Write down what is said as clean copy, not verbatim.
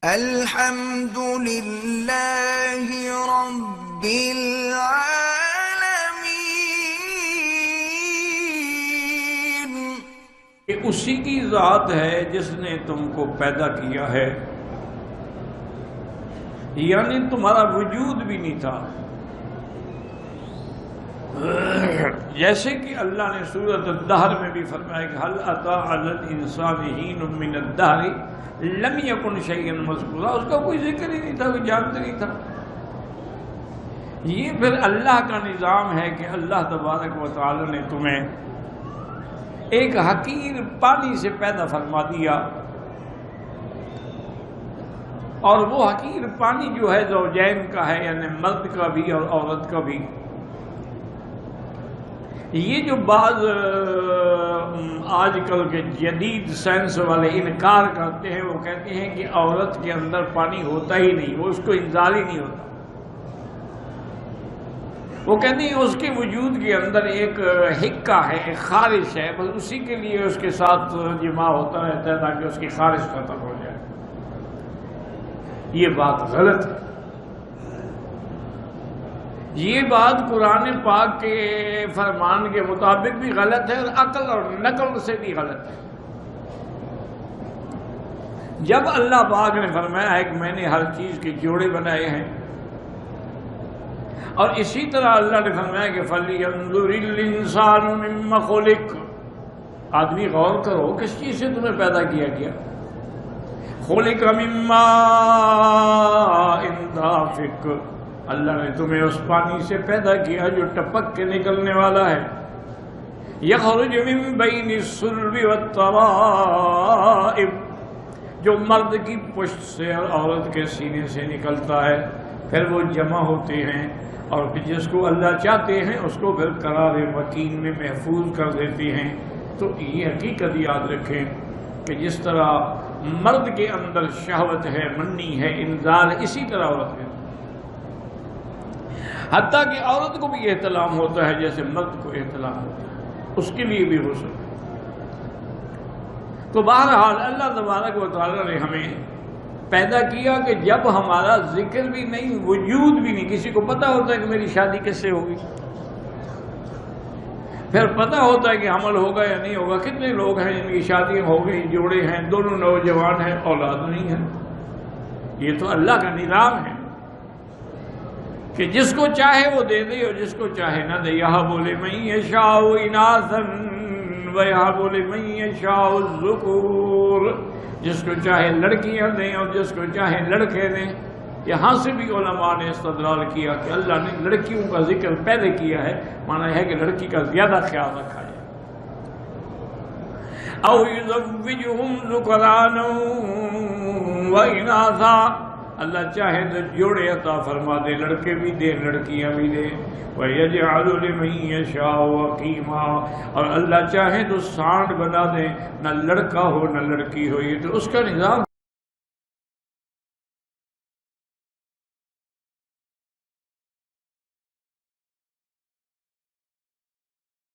الحمد للہ رب العالمین۔ کہ اسی کی ذات ہے جس نے تم کو پیدا کیا ہے، یعنی تمہارا وجود بھی نہیں تھا۔ جیسے کہ اللہ نے سورۃ الدہر میں بھی فرمایا کہ هل اتى على الانسان حين من الدهر لم يكن شيئا مذکورا، اس کا کوئی ذکر ہی نہیں تھا، کوئی جانتا نہیں تھا۔ یہ پھر اللہ کا نظام ہے کہ اللہ تبارک و تعالی نے تمہیں ایک حقیر پانی سے پیدا فرما دیا، اور وہ حقیر پانی جو ہے زوجین کا ہے، یعنی مرد کا بھی اور عورت کا بھی۔ یہ جو بعض آج کل کے جدید سائنس والے انکار کرتے ہیں، وہ کہتے ہیں کہ عورت کے اندر پانی ہوتا ہی نہیں، وہ اس کو انزال ہی نہیں ہوتا۔ وہ کہتے ہیں اس کے وجود کے اندر ایک حکہ ہے، ایک خارش ہے، بس اسی کے لیے اس کے ساتھ جماع ہوتا رہتا ہے تاکہ اس کی خارش ختم ہو جائے۔ یہ بات غلط ہے۔ یہ بات قرآن پاک کے فرمان کے مطابق بھی غلط ہے، اور عقل اور نقل سے بھی غلط ہے۔ جب اللہ پاک نے فرمایا ہے کہ میں نے ہر چیز کے جوڑے بنائے ہیں، اور اسی طرح اللہ نے فرمایا کہ فَلْيَنظُرِ الْإِنسَانُ مِمَّ خُلِقَ، آدمی غور کرو کس چیز سے تمہیں پیدا کیا گیا۔ خُلِقَ مِن مَّاءٍ دَافِقٍ، اللہ نے تمہیں اس پانی سے پیدا کیا جو ٹپک کے نکلنے والا ہے۔ یخرج من بین الصلب والترائب، جو مرد کی پشت سے اور عورت کے سینے سے نکلتا ہے، پھر وہ جمع ہوتے ہیں، اور پھر جس کو اللہ چاہتے ہیں اس کو پھر قرار مکین میں محفوظ کر دیتے ہیں۔ تو یہ حقیقت یاد رکھیں کہ جس طرح مرد کے اندر شہوت ہے، منی ہے، انزال، اسی طرح عورت ہے، حتیٰ کہ عورت کو بھی احتلام ہوتا ہے جیسے مرد کو احتلام ہوتا ہے، اس کے لیے بھی غسل ہے۔ تو بہرحال اللہ تبارک و تعالی نے ہمیں پیدا کیا کہ جب ہمارا ذکر بھی نہیں، وجود بھی نہیں، کسی کو پتہ ہوتا ہے کہ میری شادی کس سے ہوگی، پھر پتہ ہوتا ہے کہ حمل ہوگا یا نہیں ہوگا، کتنے لوگ ہیں جن کی شادیاں ہو گئی، جوڑے ہیں، دونوں نوجوان ہیں، اولاد نہیں ہے۔ یہ تو اللہ کا نظام ہے کہ جس کو چاہے وہ دے دے اور جس کو چاہے نہ دے۔ یَهَبُ لِمَن يَشَاءُ إِنَاثًا وَيَهَبُ لِمَن يَشَاءُ الذُّكُورَ، جس کو چاہے لڑکیاں دیں اور جس کو چاہے لڑکے دیں۔ یہاں سے بھی علماء نے استدلال کیا کہ اللہ نے لڑکیوں کا ذکر پہلے کیا ہے، معنی ہے کہ لڑکی کا زیادہ خیال رکھا جائے۔ أَوْ يُزَوِّجُهُمْ ذُكْرَانًا وَإِنَاثًا، اللہ چاہے تو جوڑے عطا فرما دے، لڑکے بھی دے لڑکیاں بھی دے۔ وَيَجْعَلُ لِمَن يَشَاءُ عَقِيمًا، اور اللہ چاہے تو سانڈ بنا دے، نہ لڑکا ہو نہ لڑکی ہو۔ یہ تو اس کا نظام